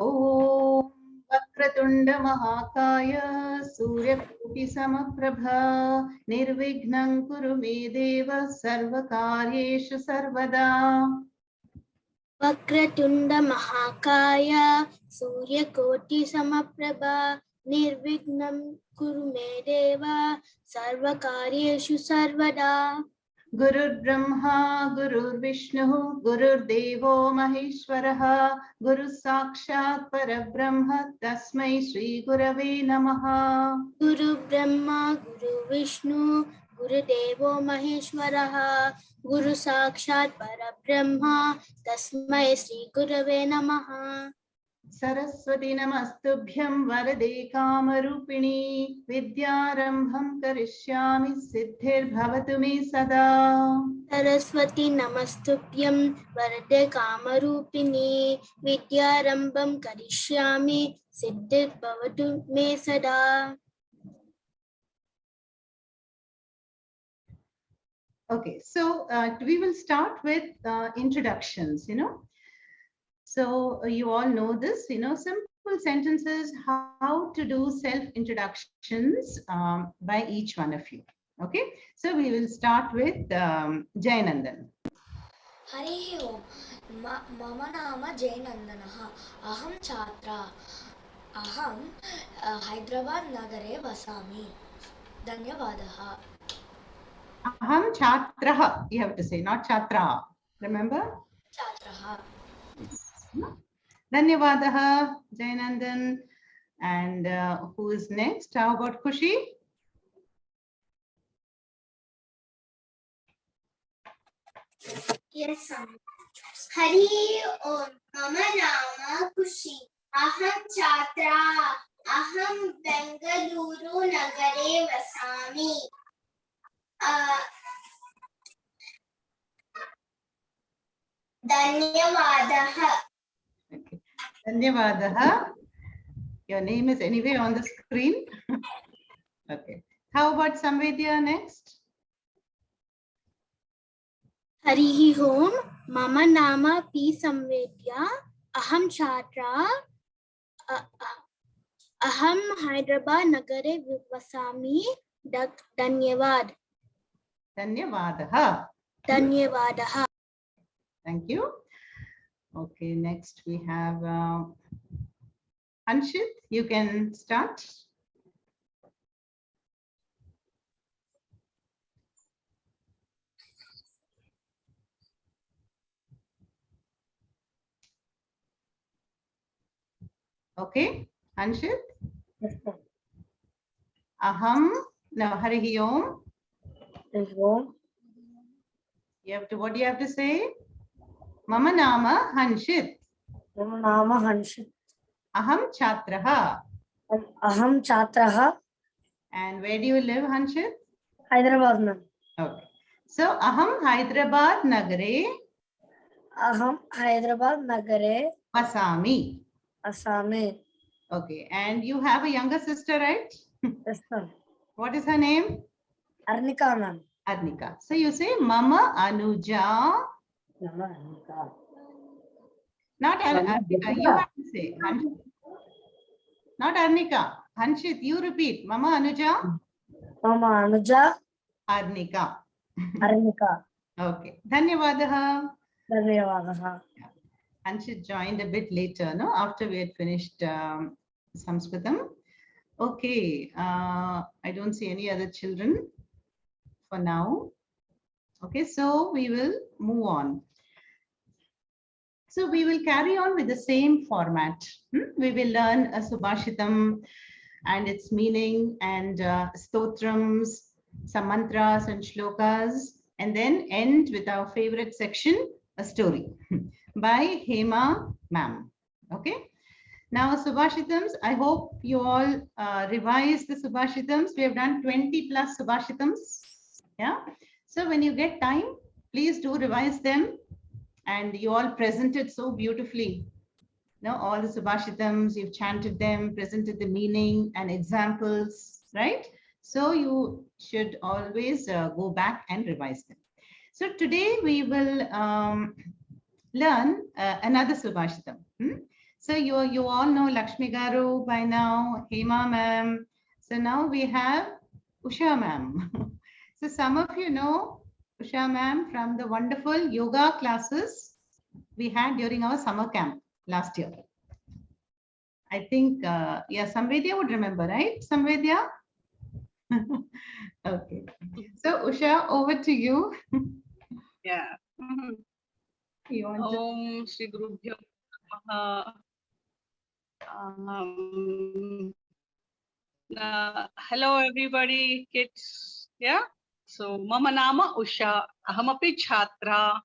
ॐ वक्रतुण्ड महाकाय सूर्यकोटि समप्रभा निर्विघ्नं कुरु मे देव सर्वकार्येषु सर्वदा। वक्रतुण्ड महाकाय सूर्यकोटि समप्रभा निर्विघ्नं कुरु मे देव सर्वकार्येषु सर्वदा। गुरुर्ब्रह्मा गुरुर्विष्णुः गुरुर्देवो महेश्वरः गुरुः साक्षात् परब्रह्म तस्मै श्री गुरवे नमः। गुरु ब्रह्मा गुरु विष्णु गुरुदेवो महेश्वरः गुरु साक्षात् परब्रह्म तस्मै श्री गुरवे नमः। सरस्वती नमस्तुभ्यं वरदे कामरूपिणी विद्यारम्भं करिष्यामि सिद्धिर्भवतु मे सदा। सरस्वती नमस्तुभ्यं वरदे कामरूपिणी विद्यारम्भं करिष्यामि सिद्धिर्भवतु मे सदा। Okay, so we will start with introductions, So you all know this, simple sentences, how to do self-introductions by each one of you. Okay, so we will start with Jayanandan. Hari Om. Mama Nama Jayanandana. Aham Chatra. Aham Hyderabad Nagare Vasami. Dhanyavadaha. Aham Chatraha, you have to say, not Chatra. Remember? Chatraha. Dhanyavadaha, Jayanandan. And who is next? How about Khushi? Yes, Hari Om. Mama Nama Khushi. Aham Chatra. Aham Bengaluru Nagare Vasami. Dhanyavadaha. Okay. Dhanyavadaha. Your name is anyway on the screen. Okay. How about Samvedya next? Harihi Om. Mama Nama P Samvedya. Aham Chatra. Aham Hyderabad Nagare Vasami. Dhanyavad. Dhanyavadaha. Dhanyavadaha. Thank you. Okay, next we have Anshit. You can start. Okay, Anshit. Yes, sir. Aham. Now, Harihi Om. Yes, Om. You have to. What do you have to say? Mama Nama Hanshit. Mama Nama Hanshit. Aham Chatraha. Aham Chatraha. And where do you live, Hanshit? Hyderabad Nagare. Okay. So Aham Hyderabad Nagare. Aham Hyderabad Nagare. Vasami. Asami. Okay. And you have a younger sister, right? Yes, sir. What is her name? Arnika ma'am. Arnika. So you say Mama Anuja. Mama Arnika. Not Arnika. You have to say. Hanshit. Not Arnika. Hanshit, you repeat. Mama Anuja. Mama Anuja. Arnika. Arnika. Okay. Dhanyavadaha. Dhanyavadaha. Anshit joined a bit later, no? After we had finished Sanskritam. Okay. I don't see any other children for now. Okay, so we will move on. So we will carry on with the same format. We will learn a Subhaashitam and its meaning and stotrams, some mantras and shlokas, and then end with our favorite section, a story by Hema ma'am. Okay. Now Subhaashitams, I hope you all revise the Subhaashitams. We have done 20 plus Subhaashitams. Yeah. So when you get time, please do revise them. And you all presented so beautifully. Now all the Subhaashitams, you've chanted them, presented the meaning and examples, right? So you should always go back and revise them. So today we will learn another Subhaashitam. So you all know Lakshmi Garu by now, Hema ma'am. So now we have Usha ma'am. So some of you know Usha ma'am from the wonderful yoga classes we had during our summer camp last year. I think, yeah, Samvedya would remember, right? Samvedya? Okay. So Usha, over to you. Yeah. You want to? Om Shri Gurubhyo Namaha. Hello everybody, kids. Yeah. So Mama Nama Usha, Ahamapi Chhatra.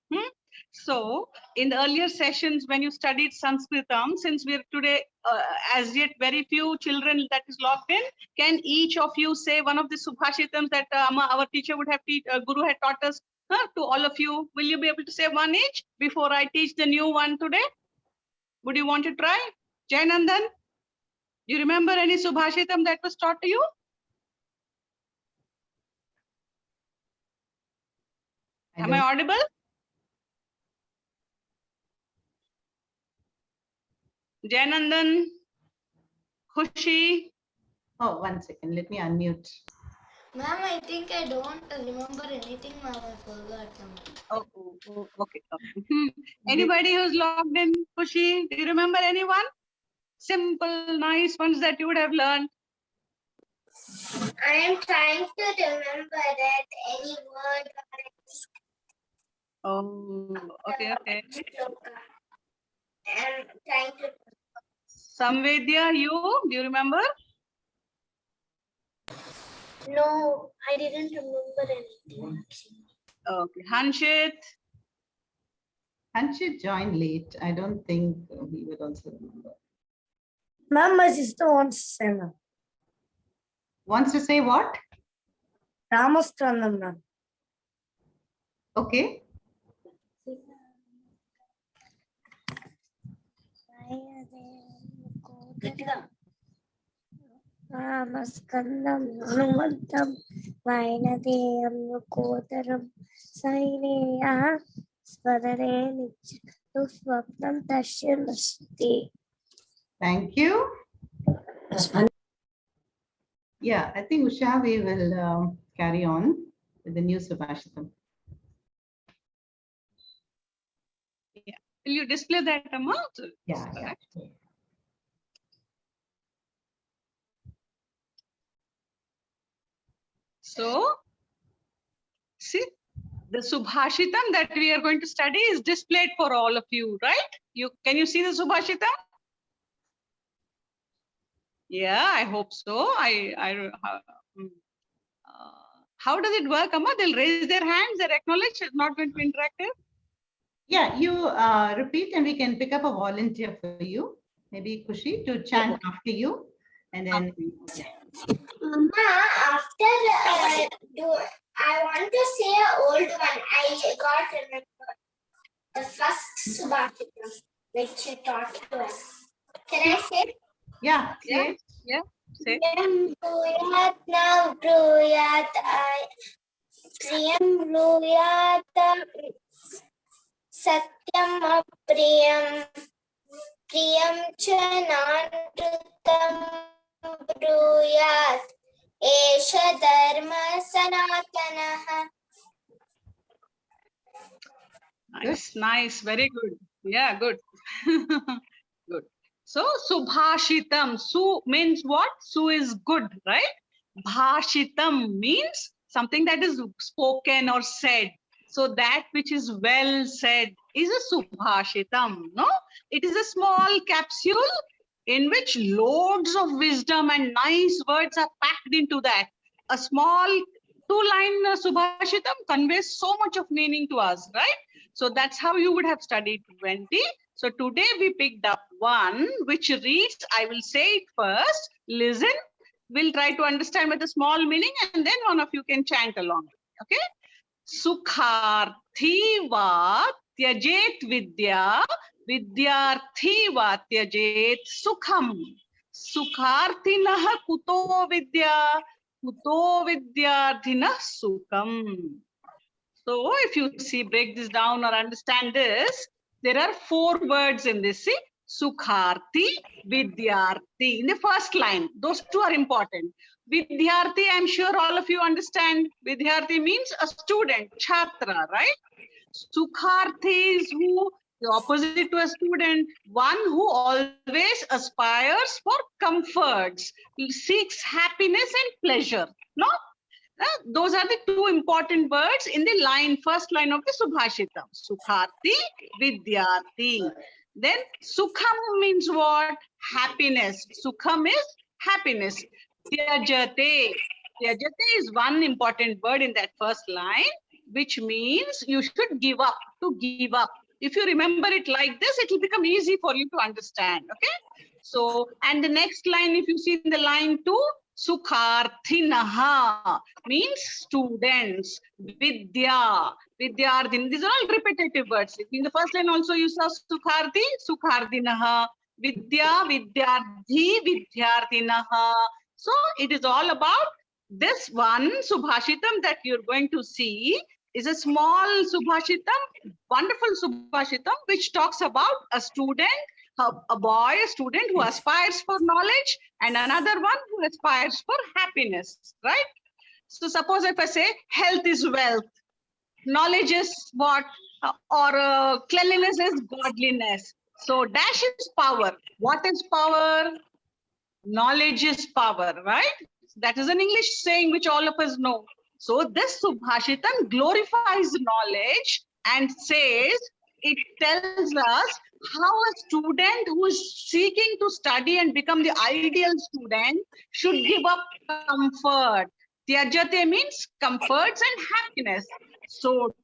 So in the earlier sessions when you studied Sanskritam, since we're today as yet very few children that is logged in, can each of you say one of the Subhaashitams that our teacher would have Guru had taught us to all of you? Will you be able to say one each before I teach the new one today? Would you want to try? Jayanandan, do you remember any Subhaashitam that was taught to you? Am I audible? Jayanandan, Khushi. Oh, 1 second. Let me unmute. Ma'am, I think I don't remember anything, ma'am. I forgot them. Oh, okay. Anybody who's logged in, Khushi, do you remember anyone? Simple, nice ones that you would have learned. I am trying to remember that any word Oh, okay. I am trying to. Samvedya, do you remember? No, I didn't remember anything. Okay. Hanshit. Hanshit joined late. I don't think he would also remember. Ma'am, my sister wants to say, ma'am. Wants to say what? Ramastranam, ma'am. Okay. Namaskandam Hanumantam Vainadeyam Nukotaram Saineya Swadare Nitya Tashyamasti. Thank you. Yeah, I think Usha, we will carry on with the new Subhaashitam. Will you display that amount? Yeah. So, see, the Subhaashitam that we are going to study is displayed for all of you, right? Can you see the Subhaashitam? Yeah, I hope so. How does it work, Amma? They'll raise their hands, they'll acknowledge. It's not going to be interactive. Yeah, you repeat and we can pick up a volunteer for you. Maybe Khushi to chant after you. And then Mama, after I want to say an old one. I got remember the first Subhaashitam which you taught to us. Can I say? yeah, say. Yeah. Say. Priyam bruyat na bruyat Priyam bruyat Satyam apriyam Priyam cha nanrutam bruyat Esha dharma sanatanaha. Nice, very good. Yeah, good. Good. So, Subhaashitam. Su means what? Su is good, right? Bhashitam means something that is spoken or said. So, that which is well said is a Subhaashitam, no? It is a small capsule in which loads of wisdom and nice words are packed into that. A small 2-line Subhaashitam conveys so much of meaning to us, right? So that's how you would have studied 20. So today we picked up one which reads, I will say it first, listen, we'll try to understand with a small meaning and then one of you can chant along. Okay? Sukharthi va tyajet vidya, vidyarthi va tyajet sukham. Sukharthinah kuto vidya, kuto vidyarthinah sukham. So if you see, break this down or understand this, there are 4 words in this. See, Sukharti, Vidyarthi. In the first line, those two are important. Vidyarthi, I'm sure all of you understand. Vidyarthi means a student, Chhatra, right? Sukharthi is who, the opposite to a student, one who always aspires for comforts, seeks happiness and pleasure. No? Those are the two important words in the line, first line of the Subhaashitam. Sukharti, Vidyarthi. Then Sukham means what? Happiness. Sukham is happiness. Tyajate. Tyajate is one important word in that first line, which means you should give up, to give up. If you remember it like this, it will become easy for you to understand. Okay. So, and the next line, if you see in the line 2, Sukharthinaha means students. Vidya, Vidyardhin. These are all repetitive words. In the first line also you saw Sukharthi, Sukharthinaha. Vidya, Vidyardhi, Vidyardhinaha. So it is all about this one Subhaashitam that you're going to see is a small Subhaashitam, wonderful Subhaashitam, which talks about a student, a boy, a student who aspires for knowledge, and another one who aspires for happiness, right? So suppose if I say health is wealth, knowledge is what, or cleanliness is godliness. So dash is power. What is power? Knowledge is power, right? That is an English saying which all of us know. So this Subhaashitam glorifies knowledge and says, it tells us how a student who is seeking to study and become the ideal student should give up comfort. Tyajate means comforts and happiness. So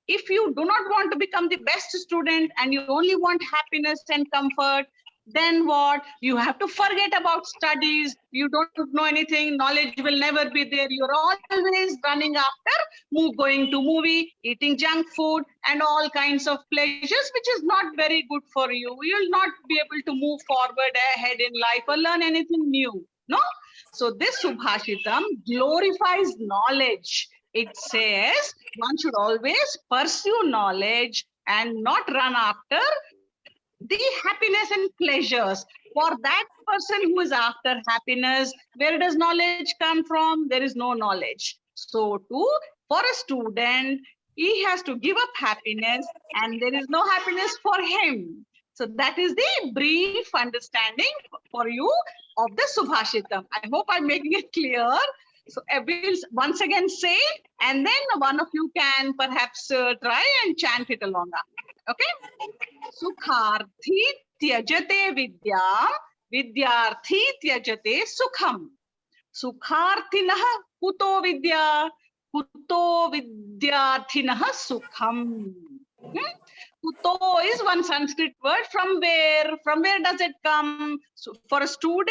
if you do not want to become the best student and you only want happiness and comfort, then what? You have to forget about studies. You don't know anything. Knowledge will never be there. You're always running after going to movie, eating junk food, and all kinds of pleasures, which is not very good for you. You'll not be able to move forward ahead in life or learn anything new. No? So this Subhaashitam glorifies knowledge. It says one should always pursue knowledge and not run after the happiness and pleasures. For that person who is after happiness, where does knowledge come from? There is no knowledge. So too, for a student, he has to give up happiness and there is no happiness for him. So that is the brief understanding for you of the Subhaashitam. I hope I'm making it clear. So I will once again say, and then one of you can perhaps try and chant it along. Okay? Sukharthi tyajate vidyam, vidyarthi tyajate sukham. Sukharthinah kuto vidya, kuto vidyarthinah sukham. Kuto is one Sanskrit word. From where? From where does it come? So for a student,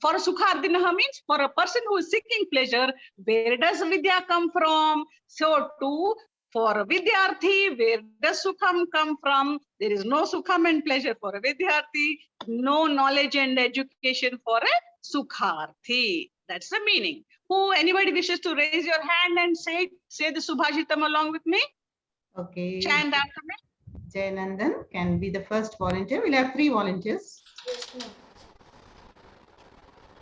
for a Sukharthinah means for a person who is seeking pleasure, where does vidya come from? So too, for a Vidyarthi, where does Sukham come from? There is no Sukham and pleasure for a Vidyarthi, no knowledge and education for a Sukharthi. That's the meaning. Anybody wishes to raise your hand and say the Subhaashitam along with me? Okay. Chant after me. Jayanandan can be the first volunteer. We'll have 3 volunteers. Yes, ma'am.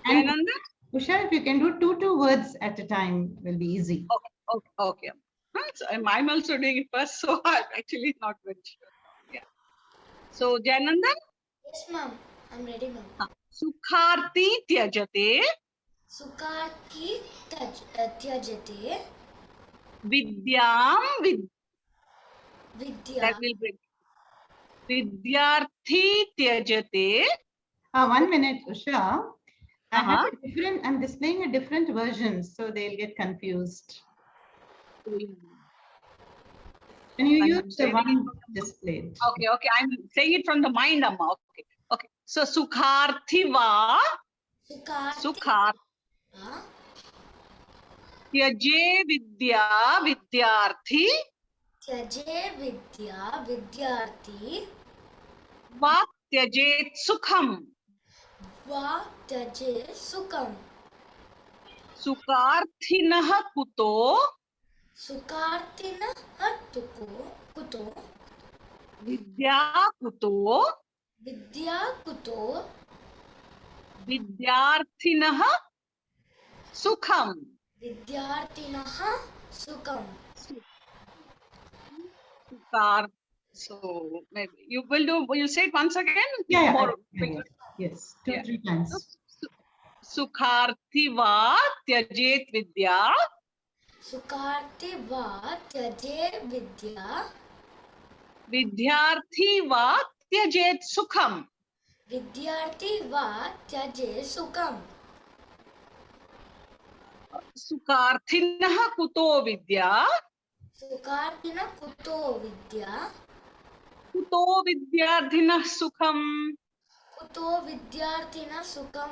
And Jayanandan? Usha, if you can do two words at a time, will be easy. Okay. So I'm also doing it first, so I'm actually not very sure. Yeah. So Jayanandan? Yes, ma'am. I'm ready, ma'am. Sukharti tyajate. Sukharthi tyajate Vidyam vidya. That will bring. Vidyarthi tyajate. 1 minute, Usha. I have Uh-huh. a different, I'm displaying a different version, so they'll get confused. Can you use the one displayed? Okay. I'm saying it from the mind, Amma. Okay. So Sukharthi Sukhar Tyaje Vidya Vidyarthi Tyaje vidya vidyarthi Va Tyaje Sukham. va tyaje sukham. Sukharthinah kuto Sukharthina kuto Vidya kuto Vidya kuto. Vidyarthinah sukham. Vidyarthinah sukam. Sukar. So maybe you will do. You'll say it once again. Yeah, More. yes, Yeah. 2-3 times. Sukharthi va tyajet vidya. Sukarti va tyaje vidya. Vidyarthi va tyajet sukham. Vidyarthi va tyaje sukam. Sukarthinah kuto vidya. Sukartina kuto vidya. Kuto vidyarthinah sukham. Kuto vidyarthina sukam.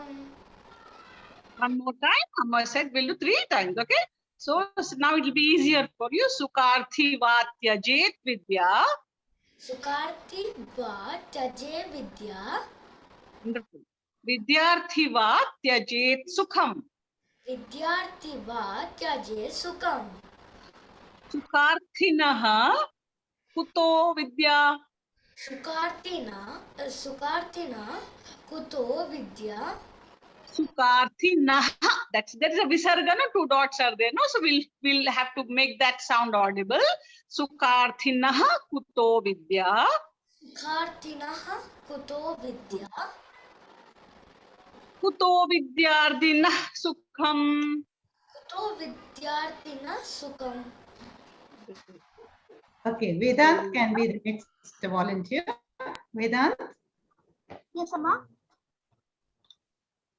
One more time. Amma said we'll do 3 times. Okay. So now it will be easier for you. Sukarthi va tyajet vidya. Sukarti va tyaje vidya. Wonderful. Vidyarthi va tyajet sukham. Vidyarthi va tyaje sukam. Sukarthinah kuto vidya. Sukartina kuto vidya. Sukarthinah. There is a visarga, no? 2 dots are there, no? So we'll have to make that sound audible. Sukarthinah kuto vidya. Sukartinah kuto vidya. Kuto vidyarthinah sukham. Kuto vidyarthina sukam. Okay, Vedant can be the next volunteer. Vedant, Yes, Amma.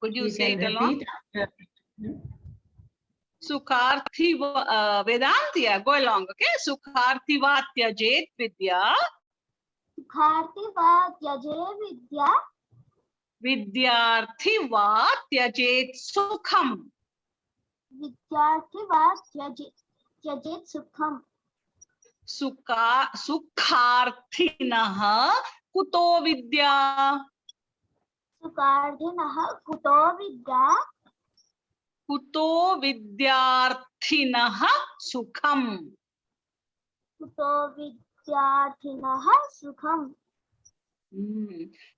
Could you you say can it along? repeat after. Sukharthi Vedant, yeah, go along, okay? Sukharthi va tyajet vidya. Sukharti va tyaje vidya. Vidyarthi va tyajet sukham. Vidyarthi va tyajet sukham. Sukharthinah kuto vidya. Sukardhinah kuto vidya. Kuto vidyarthinah sukham. Kuto vidyarthinah sukham.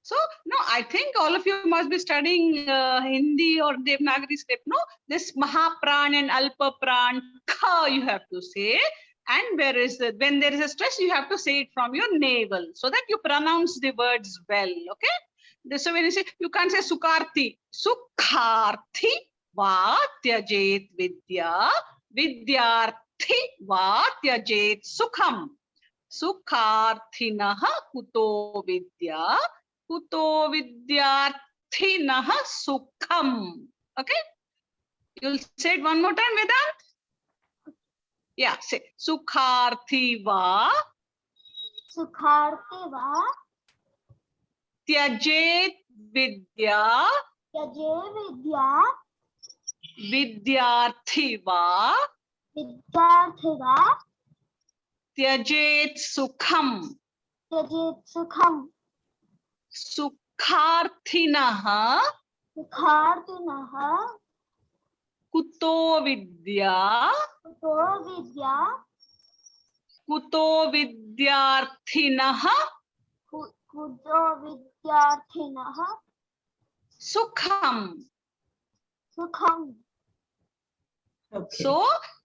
So, no, I think all of you must be studying Hindi or Devanagari script, no? This Mahapran and Alpapran, Kha you have to say. And when there is a stress, you have to say it from your navel so that you pronounce the words well, okay? So when you say, you can't say Sukharthi. Sukharthi va tyajet vidya. Vidyarthi va tyajet sukham. Sukharthinah kuto vidya. Kuto vidyarthinah sukham. Okay? You'll say it one more time, Vedant? Yeah, say Sukharthi va Sukharti va tyajet vidya. tyaje vidya. Vidyarthi va Vidyarthi va tyajet sukham. tyajet sukham. Sukharthinah Sukhartinah kuto vidya. kuto vidya. Kuto vidyarthinah Kuto vidyarthinah sukham. sukham. Okay. So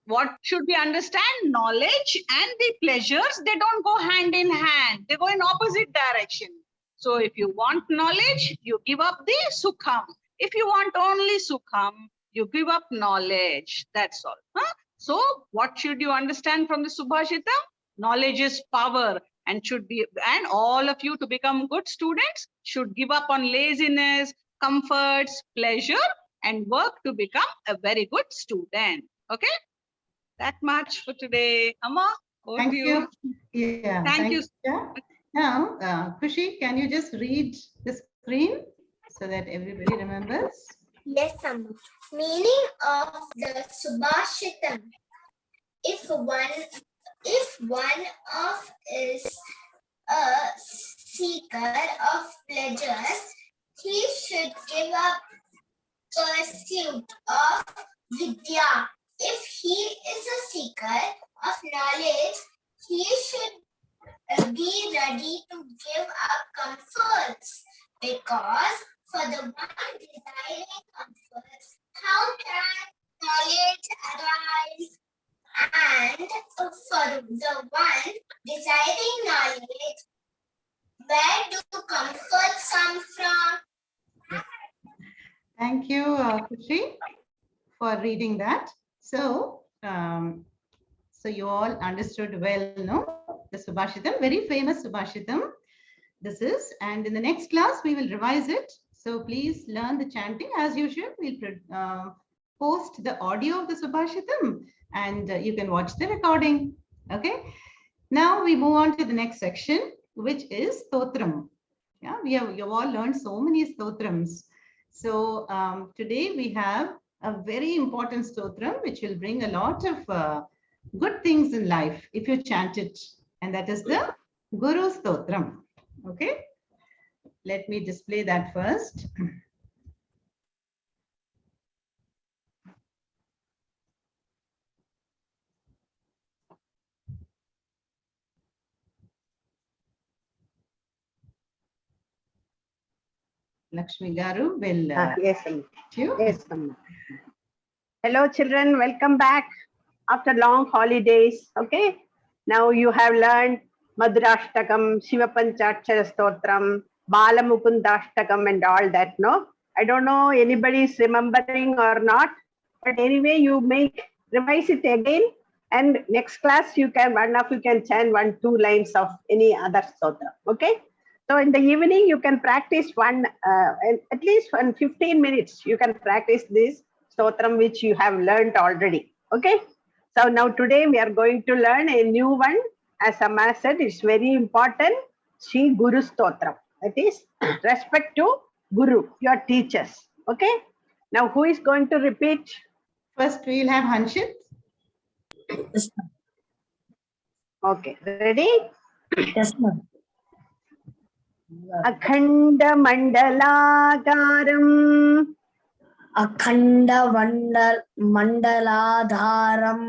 what should we understand? Knowledge and the pleasures, they don't go hand in hand. They go in opposite direction. So if you want knowledge, you give up the sukham. If you want only sukham, you give up knowledge. That's all. Huh? So what should you understand from the Subhaashitam? Knowledge is power and all of you to become good students should give up on laziness, comforts, pleasure, and work to become a very good student. Okay? That much for today. Amma, over Thank to you. you. Yeah. Thank you. Yeah. Now, Khushi, can you just read the screen so that everybody remembers? Yes, Amma. Meaning of the Subhaashitam. If one of is a seeker of pleasures, he should give up pursuit of vidya. If he is a seeker of knowledge, he should be ready to give up comforts. Because for the one desiring comforts, how can knowledge arise? And for the one desiring knowledge, where do comforts come from? Thank you, Kushi, for reading that. So, so you all understood well, no? The Subhaashitam, very famous Subhaashitam. This is, and in the next class we will revise it. So please learn the chanting as usual. We'll post the audio of the Subhaashitam, and you can watch the recording. Okay. Now we move on to the next section, which is Stotram. Yeah, you've all learned so many Stotrams. So today we have a very important Stotram, which will bring a lot of good things in life if you chant it, and that is the Guru Stotram. Okay, let me display that first. Lakshmi Garu will Yes, Amma. you. Yes, Amma. Hello, children. Welcome back after long holidays. Okay. Now you have learned Madhurashtakam, Shiva Panchakshara Stotram, Bala Mukundashtakam, and all that. No, I don't know anybody is remembering or not. But anyway, you revise it again. And next class, one of you can chant 1-2 lines of any other stotra. Okay. So in the evening, you can practice at least 15 minutes. You can practice this stotram which you have learned already. Okay. So now today we are going to learn a new one. As Amma said, it's very important. Shri Guru Stotram. That is respect to Guru, your teachers. Okay. Now who is going to repeat? First we will have Hanshit. Yes, ma'am. Okay. Ready? Yes, ma'am. Akhanda Mandalakaram. Akhanda Mandaladharam.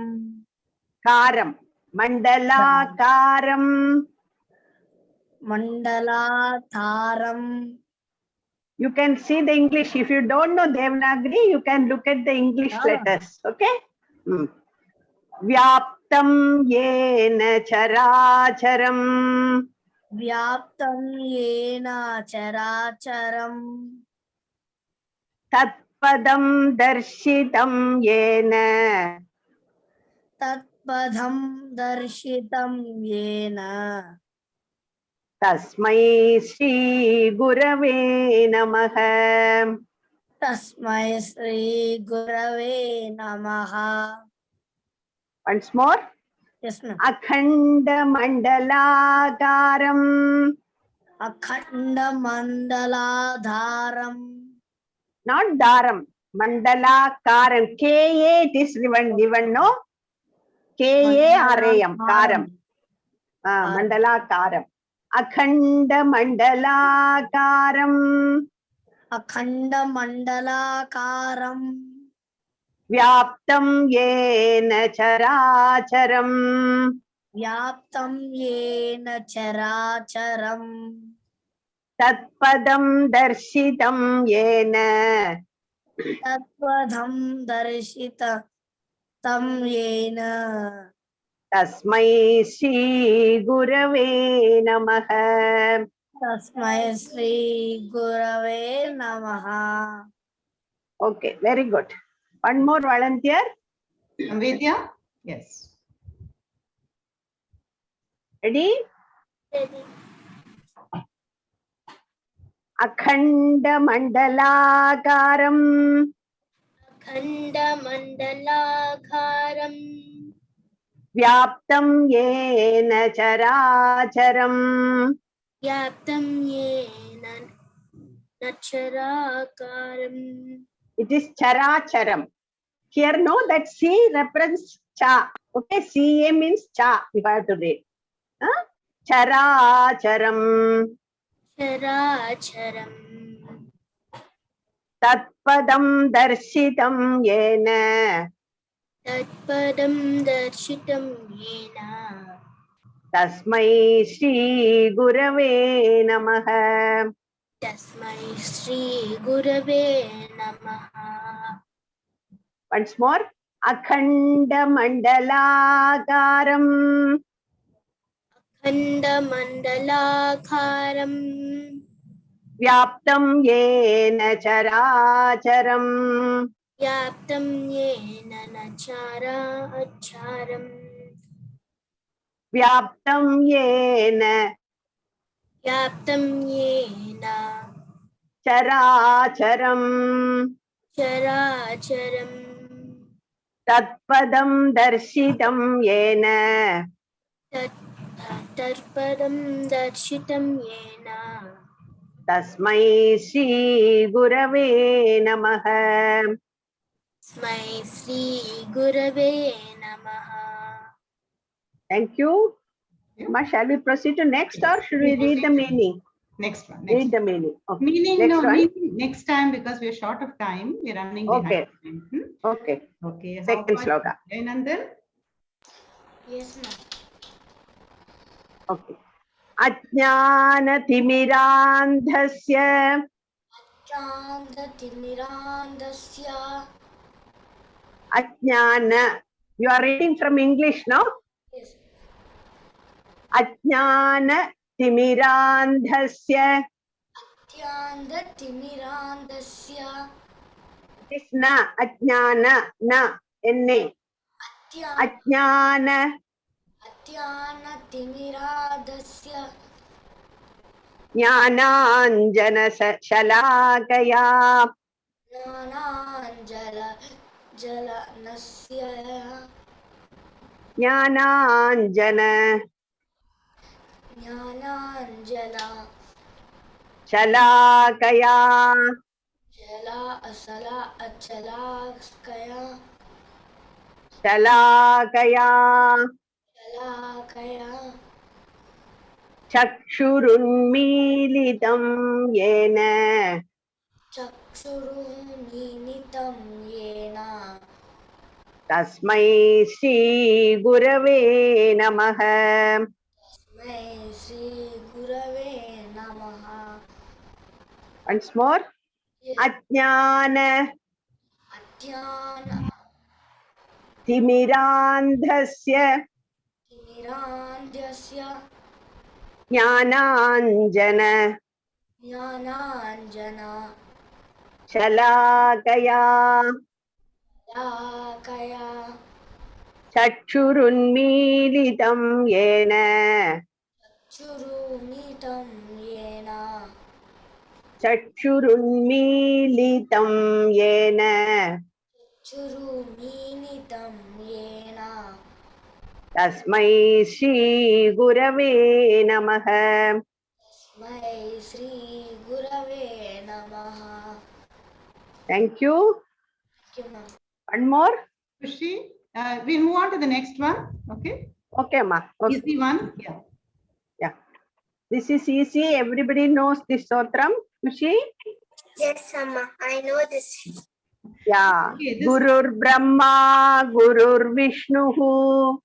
Karam. Mandalakaram. Mandalatharam. You can see the English. If you don't know Devanagari, you can look at the English letters. Okay? Vyaptam yena characharam. Vyaptam yena characharam. Tatpadam darshitam yena. Tatpadam darshitam yena. Tasmai Shri Gurave Namaha. Tasmai Shri Gurave Namaha. Once more. Yes, ma'am. Akhanda Mandalakaram. Akhanda Mandaladharam. Not Dharam. Mandalakaram. K-A, it is given, no? K-A-R-A-M. Karam. Mandalakaram. Akhanda Mandalakaram. Akhanda Mandalakaram. Vyaptam yena characharam. Vyaptam yena characharam. Tatpadam darshitam yena. Tatpadam darshitam yena. Tasmai Shri Gurave Namaha. Tasmai Shri Gurave Namaha. Okay, very good. One more volunteer. Vedya? Yes. Ready? Akhanda Mandalakaram. Akhanda Mandalakaram. Vyaptam yena characharam. Vyaptam yena nacharakaram. It is characharam. Here, no, that C represents cha. Okay, CA means cha. You have to read. Characharam. Characharam. Tatpadam darshitam yena. Tatpadam darshitam yena. Tasmai Shri Gurave Namaha. Tasmai Shri Gurave Namaha. Once more. Akhanda Mandalakaram. Khandamandalakaram Vyaptam Yena Characharam. Yaptam Yena Nachara Acharam Vyaptam Yena Yaptam Yena Characharam. Characharam Tatpadam Darshitam Yena. Tarpadam Darshitam Yena Tasmai Shri Gurave Namaha. Smai Sri Gurave Namaha. Thank you. Ma, shall we proceed to next or should we read the meaning? Next one. Read the meaning. Okay. Meaning, Next no, one. meaning next time because we're short of time. We're running behind Okay. time. Okay. Okay. How Second about sloka. Jayanandan? Yes, ma'am. Okay. Ajnanatimirandhasya. Chandatimirandasya. Ajnana. You are reading from English, no? Yes. Ajnanatimirandhasya. Chandatimirandasya. This na. Ajnana. Na. N-A. Ajnana. Atyanatimiradasya. Jnananjana Shalakaya. Jnananjala Jalanasya. Jnananjana Jnananjala Shalakaya. Jala Asala Achalaskaya. Shalakaya. Shalakaya. Chakshurunmilitam yena. Chakshuruminitam yena. Tasmai Shri Gurave Namaha. Tasmai Shri Gurave Namaha. Once more. Yes. Ajnana Atyana Timirandhasya Timirandasya. Jnananjana Jnananjana Shalakaya. Lakaya. Chakshurunmilitam yena. Churumitam yena. Chakshurunmilitam yena. Churuminitam yena. Tasmai Shri Gurave Namaha. Tasmai Shri Gurave Namaha. Thank you. Thank you, ma'am. One more. Kushi, we'll move on to the next one. Okay. Okay, ma. Okay. Easy one. Yeah. Yeah. This is easy. Everybody knows this stotram. Kushi? Yes, Amma, I know this. Yeah. Okay, this- Gurur Brahma, Gurur Vishnuhu.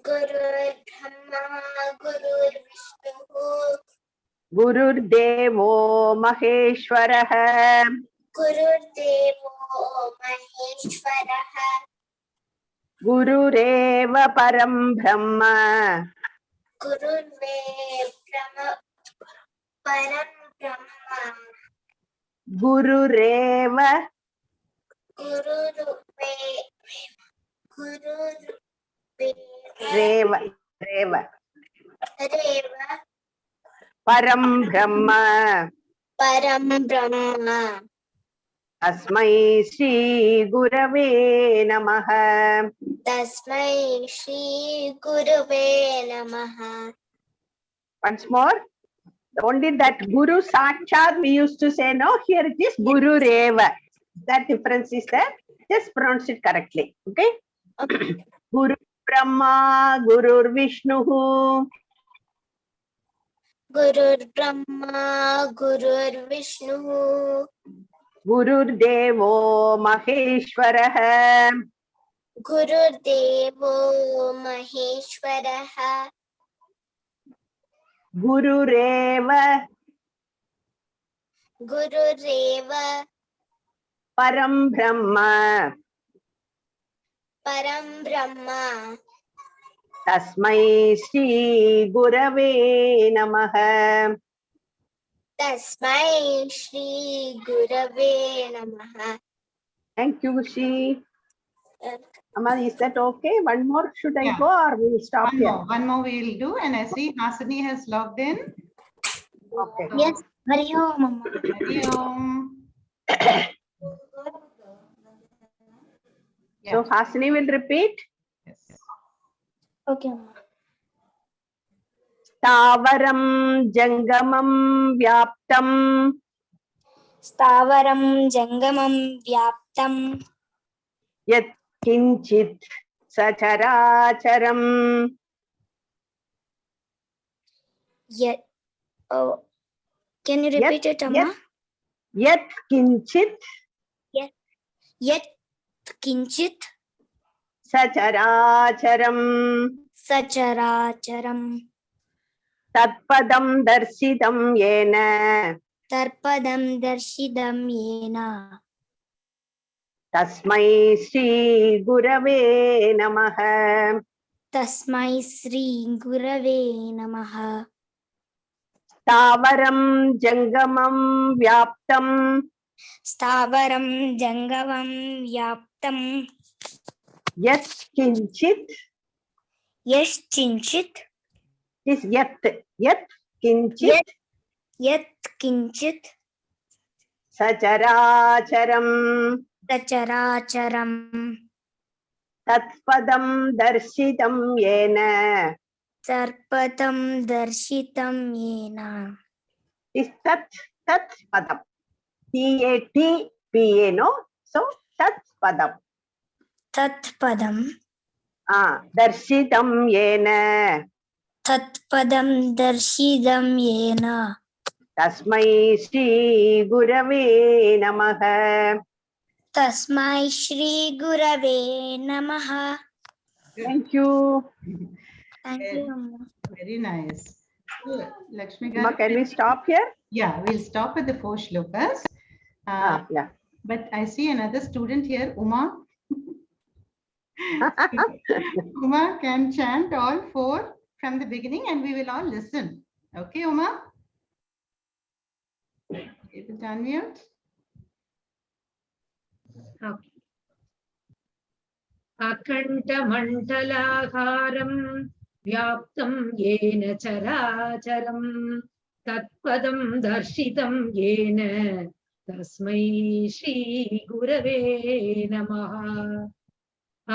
Guru Brahma, Guru Vishnu, Gurur Devo Maheshwaraha. Guru Devo Maheshwaraha, Gurureva Param Brahma. Guru Brahma, Param Brahma, Gurureva Guru Reva Reva Reva, Param Brahma. Param Brahma. Tasmai Shri Gurave Namaha. Tasmai Shri Gurave Namaha. Once more. Only that Guru Sakshat we used to say, no, here it is Guru Reva. That difference is there. Just pronounce it correctly. Okay? Guru Brahma, Guru Vishnu. Guru Brahma, Guru Vishnu, Guru Devo Maheshwaraha. Guru Devo Maheshwaraha, Guru Reva Gurureva Param Brahma. Param Brahma. Tasmai Shri Gurave Namaha. Tasmai Shri Gurave Namaha. Thank you, Shri. Amma, is that okay? One more should I Yeah. go or we will stop here? One more we'll do. And I see Hasani has logged in. Okay. So, Yes. Hari Om, Amma. Hari Om. So Yeah. Hasini will repeat. Yes. Okay, Amma. Stavaram Jangamam Vyaptam Stavaram Jangamam Vyaptam Yat Kinchit Sacharacharam Yet. Oh, can you repeat it, Amma? Yat Kinchit Yet Kinchit Sacharacharam Sacharacharam Tatpadam Darsidam Yena Tarpadam Darshidam Yena Tasmai Shri Gurave Namaha. Tasmai Sri Gurave Namaha. Stavaram Jangamam Vyaptam Stavaram Jangavam Yaptam Yat Kinchit Yash Chinchit is Yat Kinchit Yet Kinchit Sacharacharam Sacharacharam Tatpadam Darshidam Yena. Sarpatam Darshitam Yena. Is Tat Padam. Tatpa, no? So Tat Padam. Tatpadam Darshidam Yena. Tatpadam Darshidam Yena. Tasmai Shri Gurave Namaha. Tasmai Shri Gurave Namaha. Thank you. Thank you, Amma. Very nice. So, Lakshmi Amma, Garu, can we stop here? yeah, we'll stop at the 4 shlokas. Yeah. But I see another student here, Uma. Uma can chant all 4 from the beginning and we will all listen. Okay, Uma? Able to unmute? अकण्ठमण्डलाकारं व्याप्तं येन चराचरं तत्पदं दर्शितं येन तस्मै श्रीगुरवे नमः।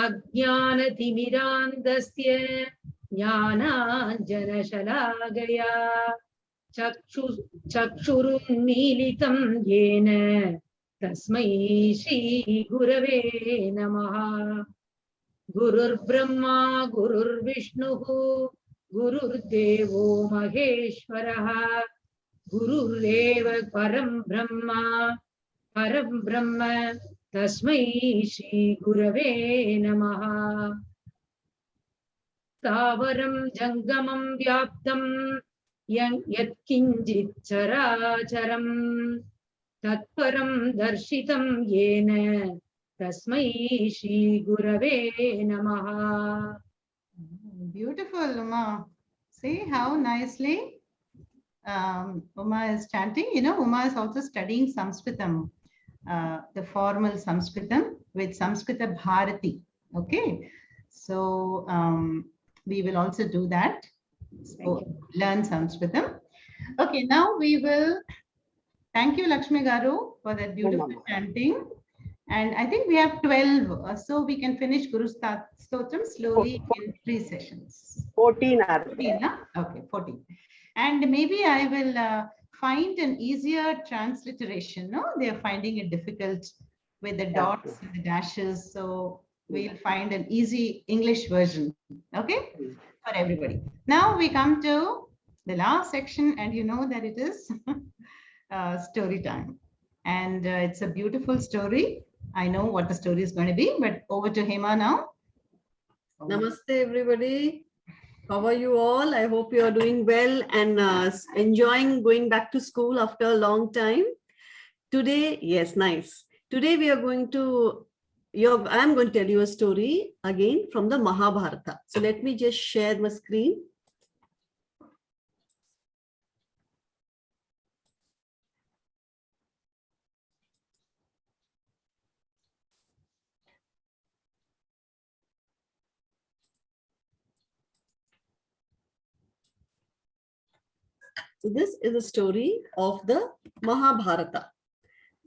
अज्ञानतिमिरान्धस्य ज्ञानाञ्जनशलाकया चक्षुरुन्मीलितं येन तस्मै श्रीगुरवे नमः। गुरुर्ब्रह्मा गुरुर्विष्णुः गुरुर्देवो महेश्वरः गुरुरेव परं ब्रह्म तस्मै श्रीगुरवे नमः। स्थावरं जङ्गमं व्याप्तं यत्किञ्चित् चराचरं तत्परं दर्शितं येन तस्मै श्रीगुरवे नमः। Beautiful, Uma. See how nicely Uma is chanting. You know, Uma is also studying Sanskritam, the formal Sanskritam with Samskrita Bharati. Okay. So we will also do that. So learn Sanskritam. Okay, now we will thank you, Lakshmi Garu, for that beautiful chanting. And I think we have 12, so we can finish Guru Stotram slowly in 3 sessions. 14 are 14, huh? Okay, 14. And maybe I will find an easier transliteration. No, they are finding it difficult with the dots and the dashes. So we'll find an easy English version. Okay, for everybody. Now we come to the last section, and you know that it is story time. And it's a beautiful story. I know what the story is going to be, but over to Hema now. Namaste, everybody. How are you all? I hope you are doing well and enjoying going back to school after a long time. Today, yes, nice. Today we are going to, I'm going to tell you a story again from the Mahabharata. So let me just share my screen. So this is a story of the Mahabharata.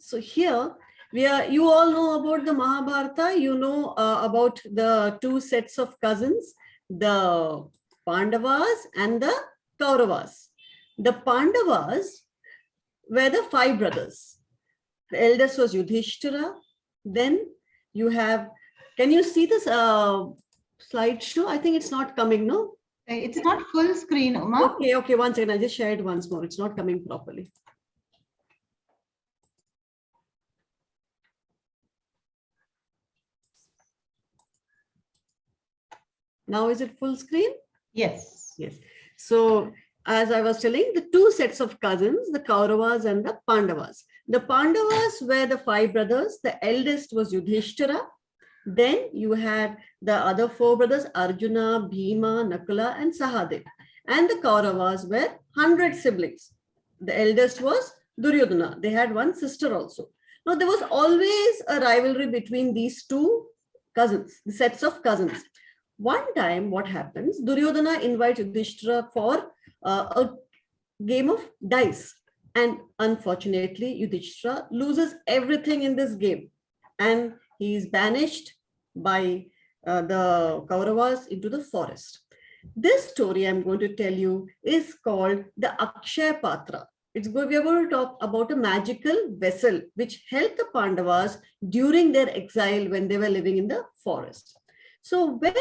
So here you all know about the Mahabharata. You know about the two sets of cousins, the Pandavas and the Kauravas. The Pandavas were the 5 brothers. The eldest was Yudhishthira. Then you have, can you see this slideshow? I think it's not coming, no? It's not full screen, Uma. Okay, one second. I just shared once more. It's not coming properly. Now is it full screen? Yes. Yes. So as I was telling, the two sets of cousins, the Kauravas and the Pandavas. The Pandavas were the 5 brothers. The eldest was Yudhishthira. Then you had the other 4 brothers, Arjuna, Bhima, Nakula, and Sahadev. And the Kauravas were 100 siblings. The eldest was Duryodhana. They had one sister also. Now, there was always a rivalry between these two cousins, the sets of cousins. One time, what happens? Duryodhana invites Yudhishthira for a game of dice. And unfortunately, Yudhishthira loses everything in this game. And he is banished by the Kauravas into the forest. This story I'm going to tell you is called the Akshaya Patra. We are going to talk about a magical vessel which helped the Pandavas during their exile when they were living in the forest. So when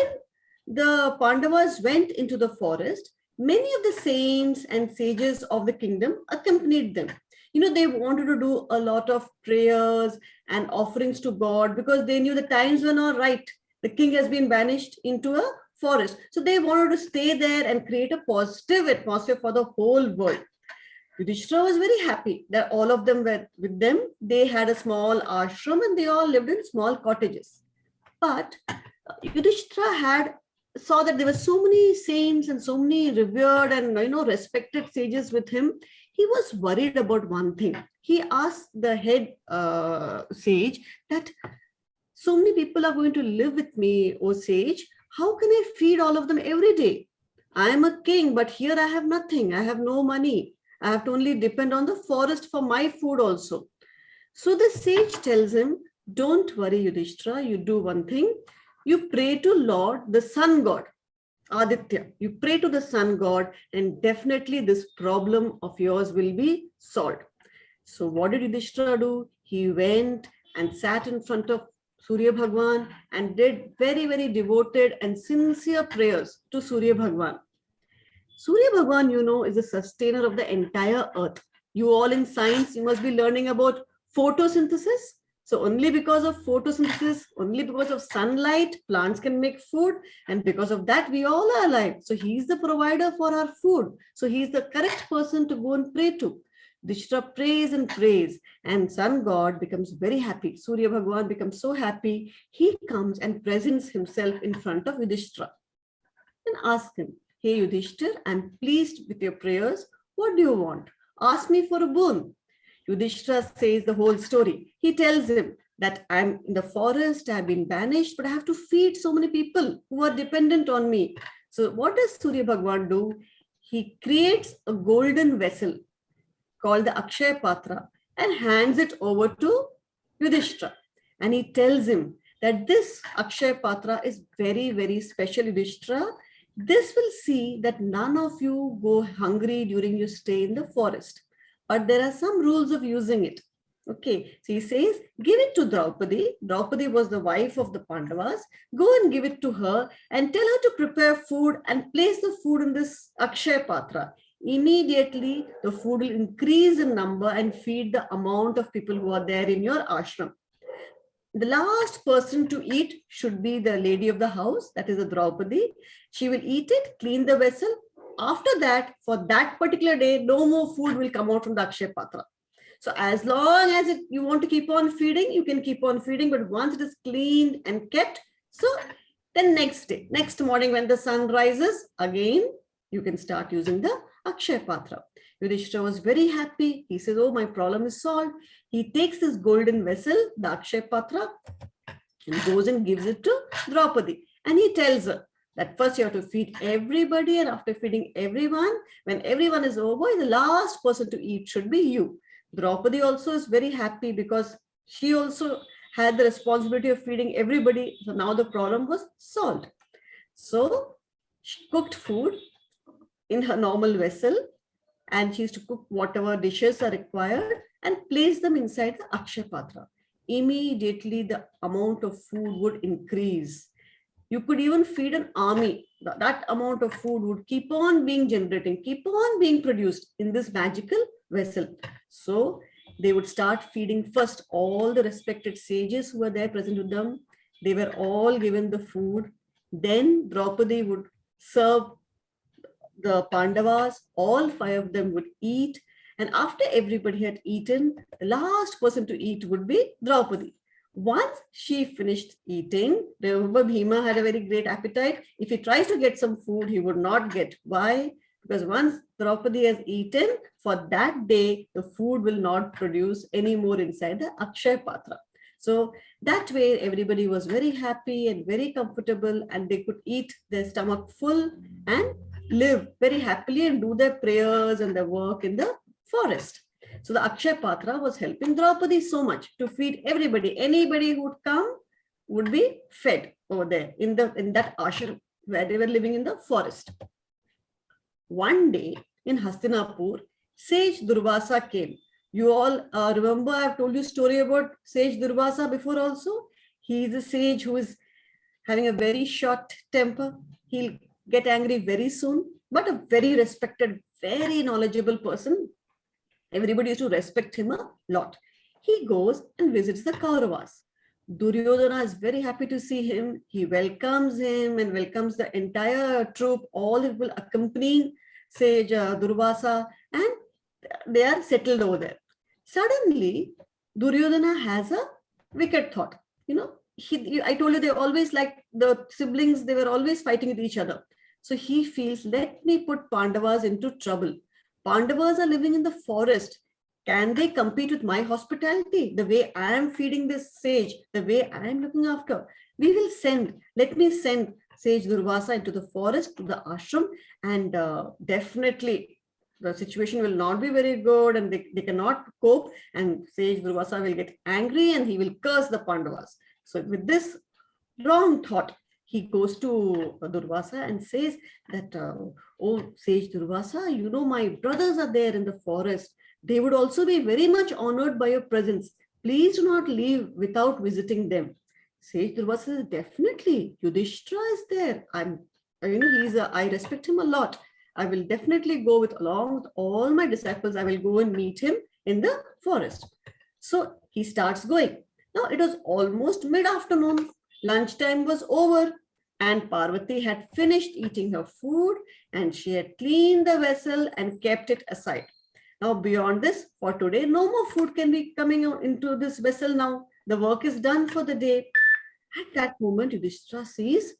the Pandavas went into the forest, many of the saints and sages of the kingdom accompanied them. You know, they wanted to do a lot of prayers and offerings to God because they knew the times were not right. The king has been banished into a forest. So they wanted to stay there and create a positive atmosphere for the whole world. Yudhishthira was very happy that all of them were with them. They had a small ashram and they all lived in small cottages. But Yudhishthira saw that there were so many saints and so many revered and respected sages with him. He was worried about one thing. He asked the head sage that so many people are going to live with me, O sage. How can I feed all of them every day? I am a king, but here I have nothing. I have no money. I have to only depend on the forest for my food also. So the sage tells him, don't worry, Yudhishthira, you do one thing. You pray to Lord, the sun god, Aditya. You pray to the sun god and definitely this problem of yours will be solved. So what did Yudhishthira do? He went and sat in front of Surya Bhagwan and did very, very devoted and sincere prayers to Surya Bhagwan. Surya Bhagwan, is the sustainer of the entire earth. You all in science, you must be learning about photosynthesis. So only because of photosynthesis, only because of sunlight, plants can make food. And because of that, we all are alive. So he's the provider for our food. So he's the correct person to go and pray to. Yudhishthira prays and prays and sun god becomes very happy. Surya Bhagwan becomes so happy. He comes and presents himself in front of Yudhishthira and asks him, hey Yudhishthira, I'm pleased with your prayers. What do you want? Ask me for a boon. Yudhishthira says the whole story. He tells him that I'm in the forest, I've been banished, but I have to feed so many people who are dependent on me. So what does Surya Bhagwan do? He creates a golden vessel called the Akshaya Patra and hands it over to Yudhishthira. And he tells him that this Akshaya Patra is very, very special, Yudhishthira. This will see that none of you go hungry during your stay in the forest. But there are some rules of using it. Okay, so he says, give it to Draupadi. Draupadi was the wife of the Pandavas. Go and give it to her and tell her to prepare food and place the food in this Akshaya Patra. Immediately, the food will increase in number and feed the amount of people who are there in your ashram. The last person to eat should be the lady of the house, that is the Draupadi. She will eat it, clean the vessel. After that, for that particular day, no more food will come out from the Akshaya Patra. So as long as you want to keep on feeding, you can keep on feeding, but once it is cleaned and kept, so then next morning when the sun rises, again, you can start using the Akshay Patra. Yudhishthira was very happy. He says, oh, my problem is solved. He takes this golden vessel, the Akshay Patra, and goes and gives it to Draupadi. And he tells her that first you have to feed everybody, and after feeding everyone, when everyone is over, the last person to eat should be you. Draupadi also is very happy because she also had the responsibility of feeding everybody. So now the problem was solved. So she cooked food in her normal vessel, and she used to cook whatever dishes are required and place them inside the Akshay Patra. Immediately the amount of food would increase. You could even feed an army. That amount of food would keep on being generating, keep on being produced in this magical vessel. So they would start feeding first all the respected sages who were there present with them. They were all given the food. Then Draupadi would serve the Pandavas. All 5 of them would eat. And after everybody had eaten, the last person to eat would be Draupadi. Once she finished eating, remember Bhima had a very great appetite. If he tries to get some food, he would not get. Why? Because once Draupadi has eaten, for that day, the food will not produce any more inside the Akshay Patra. So that way, everybody was very happy and very comfortable, and they could eat their stomach full and live very happily and do their prayers and their work in the forest. So the Akshay Patra was helping Draupadi so much to feed everybody. Anybody who would come would be fed over there in that ashram where they were living in the forest. One day in Hastinapur, Sage Durvasa came. You all remember I've told you a story about Sage Durvasa before also. He is a sage who is having a very short temper. He'll get angry very soon, but a very respected, very knowledgeable person. Everybody used to respect him a lot. He goes and visits the Kauravas. Duryodhana is very happy to see him. He welcomes him and welcomes the entire troop, all the people accompanying Sage Durvasa, and they are settled over there. Suddenly, Duryodhana has a wicked thought. I told you they always, like the siblings, they were always fighting with each other. So he feels, let me put Pandavas into trouble. Pandavas are living in the forest. Can they compete with my hospitality? The way I am feeding this sage, the way I am looking after. Let me send Sage Durvasa into the forest, to the ashram, and definitely the situation will not be very good and they cannot cope, and Sage Durvasa will get angry and he will curse the Pandavas. So with this wrong thought, he goes to Durvasa and says that, oh, Sage Durvasa, my brothers are there in the forest. They would also be very much honored by your presence. Please do not leave without visiting them. Sage Durvasa says, definitely, Yudhishthira is there. I respect him a lot. I will definitely go along with all my disciples. I will go and meet him in the forest. So he starts going. Now it was almost mid-afternoon. Lunchtime was over and Parvati had finished eating her food and she had cleaned the vessel and kept it aside. Now beyond this, for today, no more food can be coming out into this vessel now. The work is done for the day. At that moment, Yudhishthira sees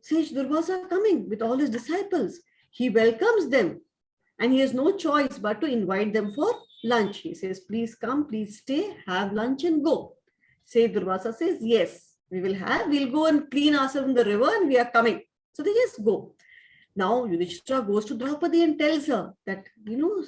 Sage Durvasa coming with all his disciples. He welcomes them and he has no choice but to invite them for lunch. He says, please come, please stay, have lunch and go. Sage Durvasa says, yes. We'll go and clean ourselves in the river and we are coming. So they just go. Now Yudhishthira goes to Draupadi and tells her that,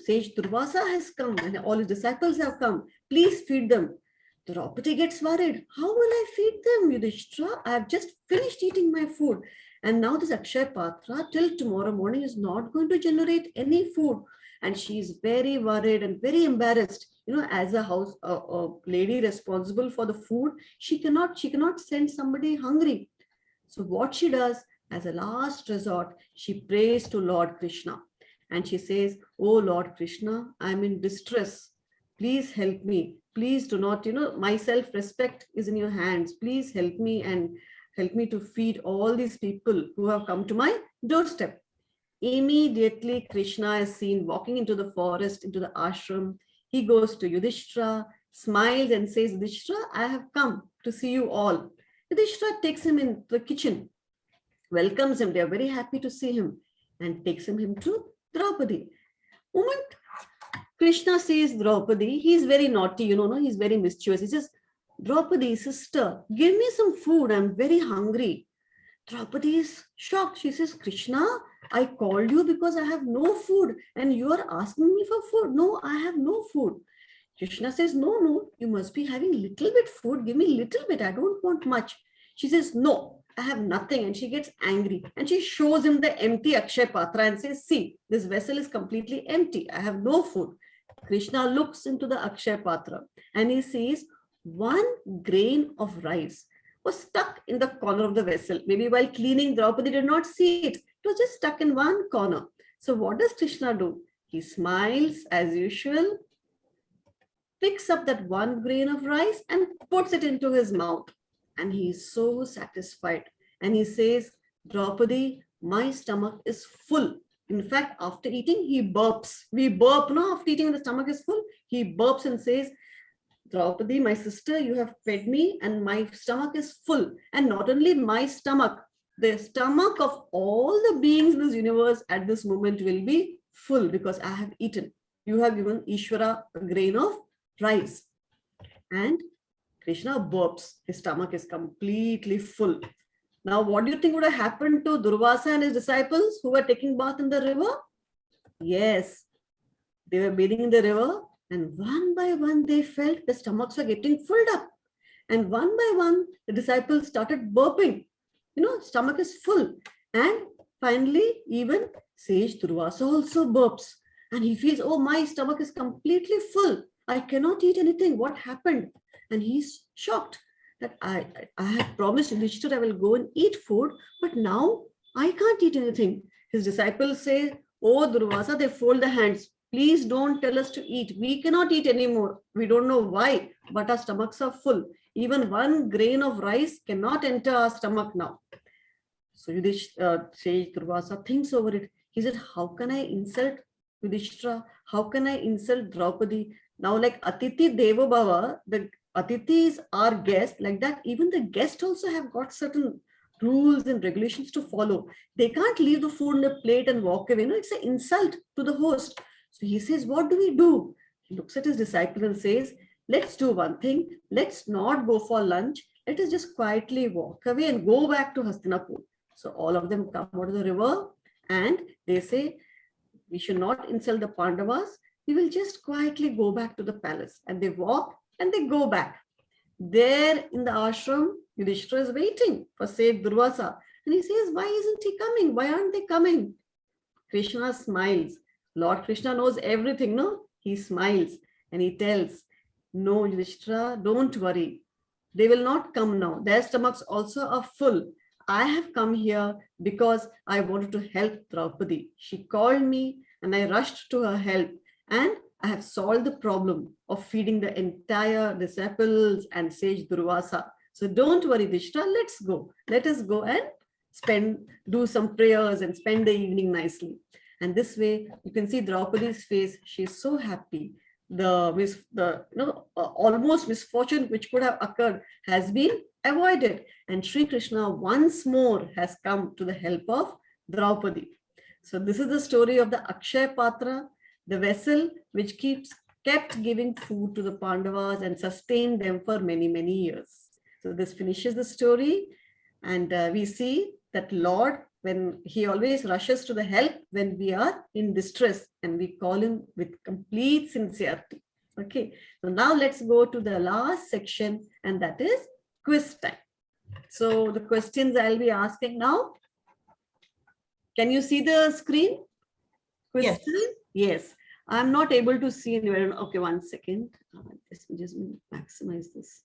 Sage Durvasa has come and all his disciples have come. Please feed them. Draupadi gets worried. How will I feed them, Yudhishthira? I have just finished eating my food. And now this Akshay Patra till tomorrow morning is not going to generate any food. And she is very worried and very embarrassed. As a lady responsible for the food, she cannot send somebody hungry. So what she does, as a last resort, she prays to Lord Krishna. And she says, oh Lord Krishna, I'm in distress. Please help me. Please do not, my self-respect is in your hands. Please help me and help me to feed all these people who have come to my doorstep. Immediately, Krishna is seen walking into the forest, into the ashram. He goes to Yudhishthira, smiles and says, Yudhishthira, I have come to see you all. Yudhishthira takes him in the kitchen, welcomes him. They are very happy to see him and takes him to Draupadi. Moment Krishna sees Draupadi, he is very naughty, no, he's very mischievous. He says, Draupadi, sister, give me some food. I'm very hungry. Draupadi is shocked. She says, Krishna, I called you because I have no food and you are asking me for food. No, I have no food. Krishna says, no, you must be having little bit food. Give me little bit. I don't want much. She says, no, I have nothing. And she gets angry and she shows him the empty Akshay Patra and says, see, this vessel is completely empty. I have no food. Krishna looks into the Akshay Patra and he sees 1 grain of rice was stuck in the corner of the vessel. Maybe while cleaning, Draupadi did not see it. It was just stuck in one corner. So what does Krishna do? He smiles as usual, picks up that 1 grain of rice and puts it into his mouth. And he is so satisfied. And he says, Draupadi, my stomach is full. In fact, after eating, he burps. We burp, no? After eating, when the stomach is full, he burps and says, Draupadi, my sister, you have fed me and my stomach is full. And not only my stomach, the stomach of all the beings in this universe at this moment will be full because I have eaten. You have given Ishvara a grain of rice. And Krishna burps. His stomach is completely full. Now, what do you think would have happened to Durvasa and his disciples who were taking bath in the river? Yes, they were bathing in the river. And one by one, they felt the stomachs were getting filled up. And one by one, the disciples started burping. Stomach is full. And finally, even Sage Durvasa also burps. And he feels, oh, my stomach is completely full. I cannot eat anything. What happened? And he's shocked that I had promised Yudhishthira I will go and eat food, but now I can't eat anything. His disciples say, oh, Durvasa, they fold the hands. Please don't tell us to eat. We cannot eat anymore. We don't know why, but our stomachs are full. Even 1 grain of rice cannot enter our stomach now. So Sage Durvasa thinks over it. He said, how can I insult Yudhishthira? How can I insult Draupadi? Now, like Atiti Devo Bhava, the Atitis are guests, like that, even the guests also have got certain rules and regulations to follow. They can't leave the food in the plate and walk away. It's an insult to the host. So he says, what do we do? He looks at his disciple and says, let's do one thing. Let's not go for lunch. Let us just quietly walk away and go back to Hastinapur. So all of them come out of the river and they say, we should not insult the Pandavas. We will just quietly go back to the palace. And they walk and they go back. There in the ashram, Yudhishthira is waiting for Sage Durvasa. And he says, why isn't he coming? Why aren't they coming? Krishna smiles. Lord Krishna knows everything, no? He smiles and he tells, no, Yudhishthira, don't worry. They will not come now. Their stomachs also are full. I have come here because I wanted to help Draupadi. She called me and I rushed to her help. And I have solved the problem of feeding the entire disciples and Sage Durvasa. So don't worry, Yudhishthira, let's go. Let us go and do some prayers and spend the evening nicely. And this way, you can see Draupadi's face. She's so happy. Almost misfortune which could have occurred has been avoided. And Sri Krishna once more has come to the help of Draupadi. So this is the story of the Akshay Patra, the vessel which kept giving food to the Pandavas and sustained them for many, many years. So this finishes the story. And we see that Lord, when he always rushes to the help when we are in distress, and we call him with complete sincerity. Okay, so now let's go to the last section, and that is quiz time. So the questions I'll be asking now. Can you see the screen? Quiz Yes. time? Yes. I'm not able to see anywhere. Okay, 1 second. Just maximize this.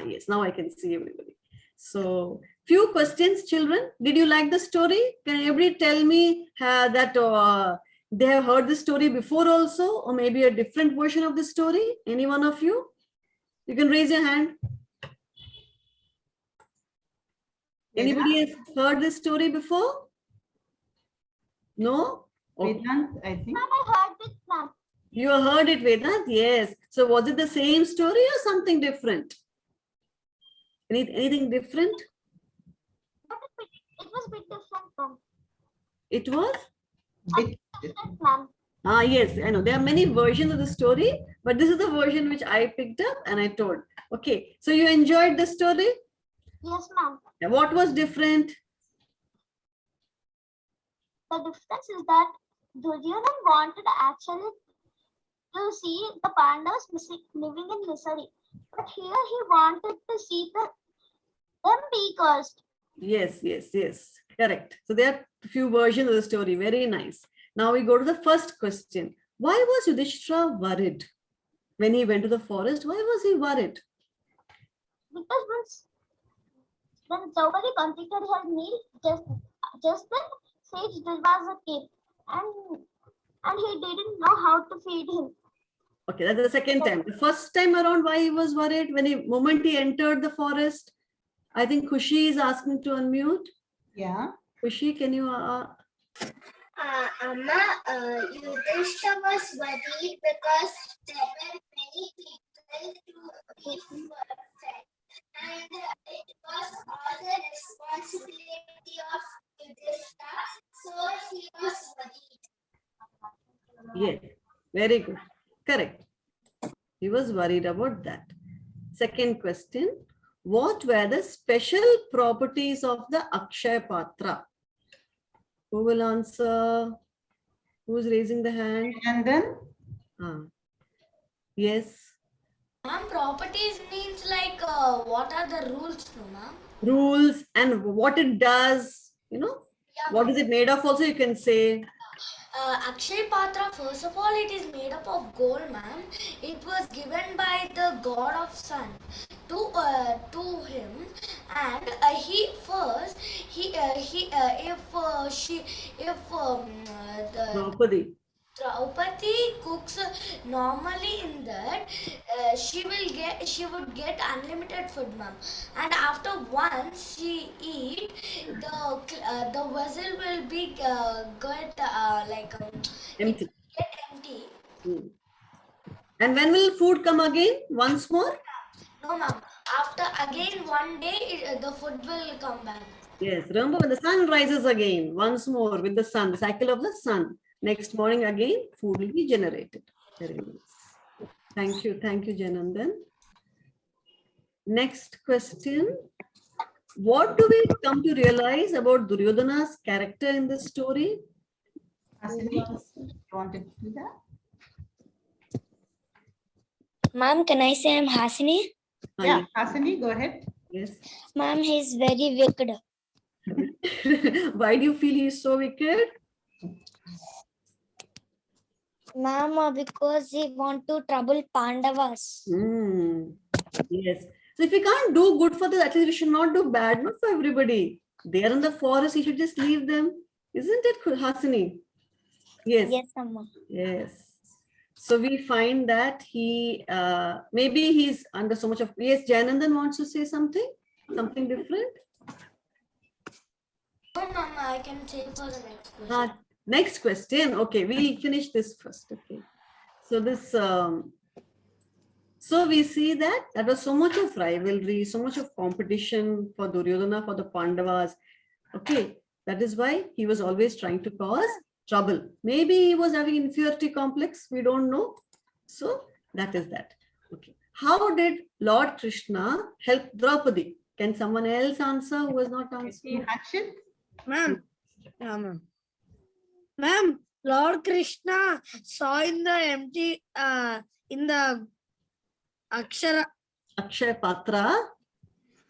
Yes, now I can see everybody. So, few questions, children. Did you like the story? Can everybody tell me that they have heard the story before also, or maybe a different version of the story? Any one of you? You can raise your hand. Anybody has heard this story before? No? Okay. Vedant, I think. I heard it, ma'am. You heard it, Vedant? Yes. So was it the same story or something different? Anything different? It was a bit different, ma'am. It was? Bit Different, ma'am. Ah, yes, I know. There are many versions of the story, but this is the version which I picked up and I told. Okay. So you enjoyed the story? Yes, ma'am. What was different? The difference is that Duryodhan wanted actually to see the Pandavas living in misery, but here he wanted to see them be cursed. Yes, yes, yes. Correct. So there are a few versions of the story. Very nice. Now we go to the first question. Why was Yudhishthira worried when he went to the forest? Why was he worried? Because when Draupadi completed her meal, just then Sage Durvasa came, and he didn't know how to feed him. Okay, that's the second time. The first time around, why he was worried? When he moment he entered the forest, I think Khushi is asking to unmute. yeah. Khushi, can you? Amma, Yudhishthira was worried because there were many people to give fed, and it was all the responsibility of Yudhishthira, so he was worried. Yes, very good. Correct. He was worried about that. Second question. What were the special properties of the Akshay Patra? Who will answer? Who's raising the hand? And then Yes. Ma'am, properties means like what are the rules, no, ma'am? Rules and what it does. You know, Yeah, what is it made of? Also, you can say. Akshay Patra, first of all, it is made up of gold, ma'am. It was given by the god of sun to him, and Draupadi. Draupadi cooks normally in that she would get unlimited food, ma'am, and after once she eat the vessel will be Empty. get empty. Hmm. And when will food come again? Once more? No, ma'am. After again one day the food will come back. Yes. Remember when the sun rises again, once more with the sun, the cycle of the sun. Next morning again, food will be generated. Very nice. Thank you. Thank you, Janandan. Next question. What do we come to realize about Duryodhana's character in this story? Hasini, you wanted to do that? Ma'am, can I say I'm Hasini? Yeah, Hasini, go ahead. Yes. Ma'am, he's very wicked. Why do you feel he is so wicked? Ma'am, because he want to trouble Pandavas. Yes. So if we can't do good for them, at least we should not do bad, not for everybody. They are in the forest, you should just leave them. Isn't it, Hasini? Yes. Yes, Amma. Yes. So we find that he, maybe he's under so much of, yes, Janandan wants to say something? Something different? No, ma'am, I can say for the next question. Next question. Okay, we'll finish this first. Okay. So this, so we see that there was so much of rivalry, so much of competition for Duryodhana, for the Pandavas. Okay, that is why he was always trying to cause trouble. Maybe he was having inferiority complex. We don't know. So that is that. Okay. How did Lord Krishna help Draupadi? Can someone else answer who was not answering? Action. Ma'am, yeah, ma'am. Ma'am, Lord Krishna saw in the empty, in the Akshay Patra.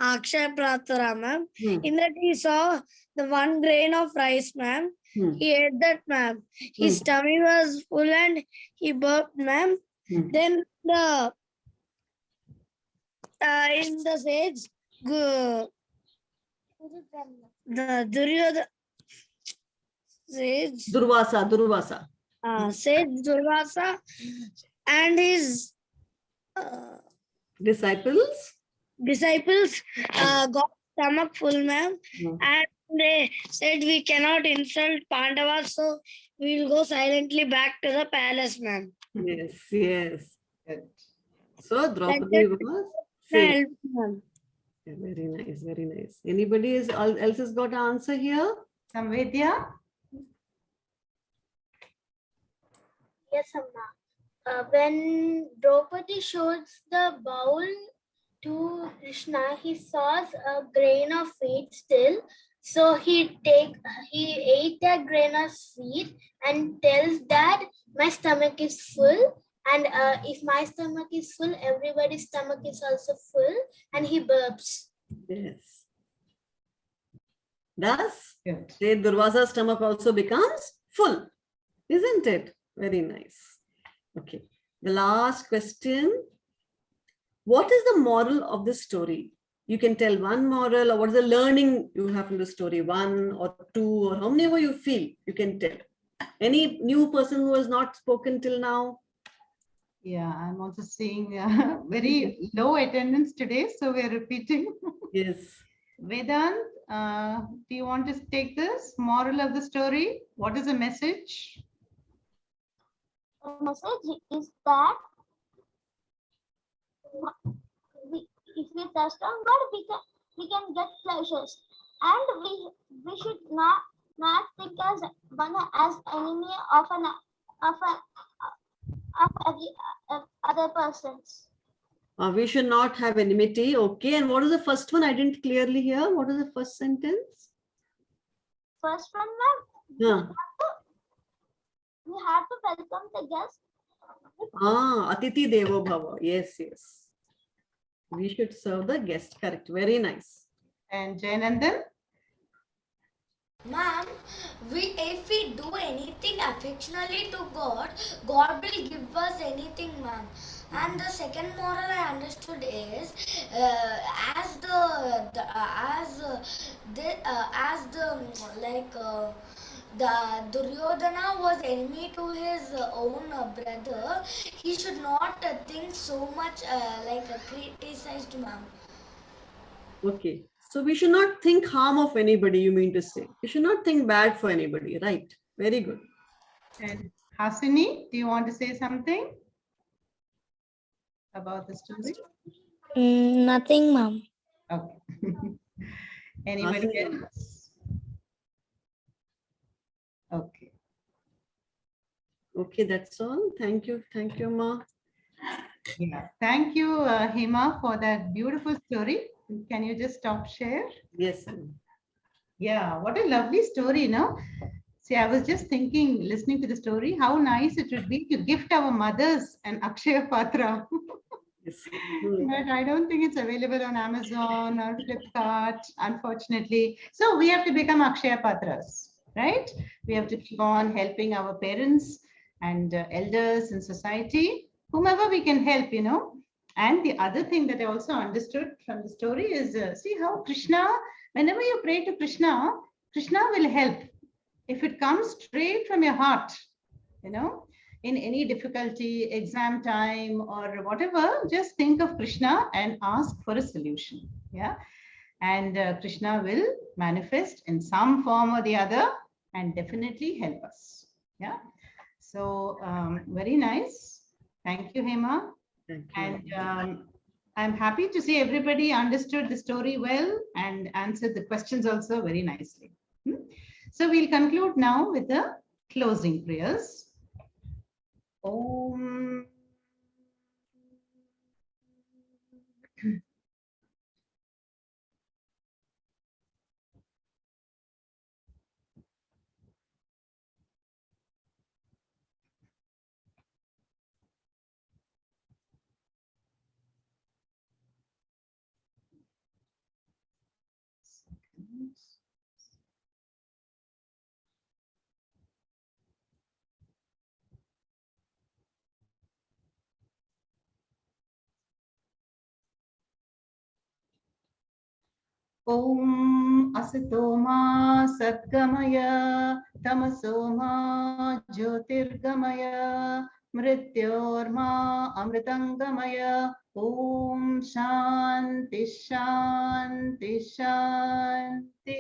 Akshay Patra, ma'am. Hmm. In that he saw the one grain of rice, ma'am. He ate that, ma'am. His tummy was full and he burped, ma'am. Then the in the sage, the Duryodhana sage, Durvasa. sage Durvasa and his Disciples got stomach full, ma'am, and they said we cannot insult Pandavas, so we will go silently back to the palace, ma'am. Yes, yes. Good. So Draupadi was saved. Help, ma'am. Yeah, very nice, very nice. Anybody else has got an answer here? Samvedya? Yes, Amma. When Draupadi shows the bowl to Krishna, he saw a grain of wheat still. So he ate that grain of wheat and tells that my stomach is full. And if my stomach is full, everybody's stomach is also full. And he burps. Yes. Thus, Good. say Durvasa's stomach also becomes full, isn't it? Very nice. Okay. The last question. What is the moral of the story? You can tell one moral, or what is the learning you have from the story? One or two, or how many ever you feel, you can tell. Any new person who has not spoken till now? Yeah, I'm also seeing very low attendance today, so we're repeating. Yes. Vedant, do you want to take this moral of the story? What is the message? The message is that if we trust on God, we can get pleasures, and we should not think as one as enemy of every other persons. We should not have enmity. Okay. And what is the first one? I didn't clearly hear. What is the first sentence? First one, ma'am, Yeah. we have to welcome the guest. Atiti Devo Bhava. Yes, yes. We should serve the guest. Correct. Very nice. And Jayanandan? Ma'am, if we do anything affectionately to God, God will give us anything, ma'am. And the second moral I understood is as the Duryodhana was enemy to his own brother, he should not think so much criticized, ma'am. Okay. So we should not think harm of anybody, you mean to say. We should not think bad for anybody, right? Very good. And Hasini, do you want to say something about the story? Nothing, ma'am. Okay. Anybody Hasini. else? Okay. Okay, that's all. Thank you. Thank you, Ma. Yeah. Thank you, Hema, for that beautiful story. Can you just stop share? Yes. Yeah, what a lovely story, no? See, I was just thinking, listening to the story, how nice it would be to gift our mothers an Akshaya Patra. Yes. But I don't think it's available on Amazon or Flipkart, unfortunately. So we have to become Akshaya Patras, right? We have to keep on helping our parents and elders in society, whomever we can help, you know. And the other thing that I also understood from the story is, see how Krishna, whenever you pray to Krishna, Krishna will help. If it comes straight from your heart, you know, in any difficulty, exam time or whatever, just think of Krishna and ask for a solution. Yeah. And Krishna will manifest in some form or the other and definitely help us. Yeah. So very nice. Thank you, Hema. Thank you. And I'm happy to see everybody understood the story well and answered the questions also very nicely. So we'll conclude now with the closing prayers. Om. Om Asatoma Satgamaya Tamasoma Jyotirgamaya Mrityorma Amritangamaya Om Shanti Shanti Shanti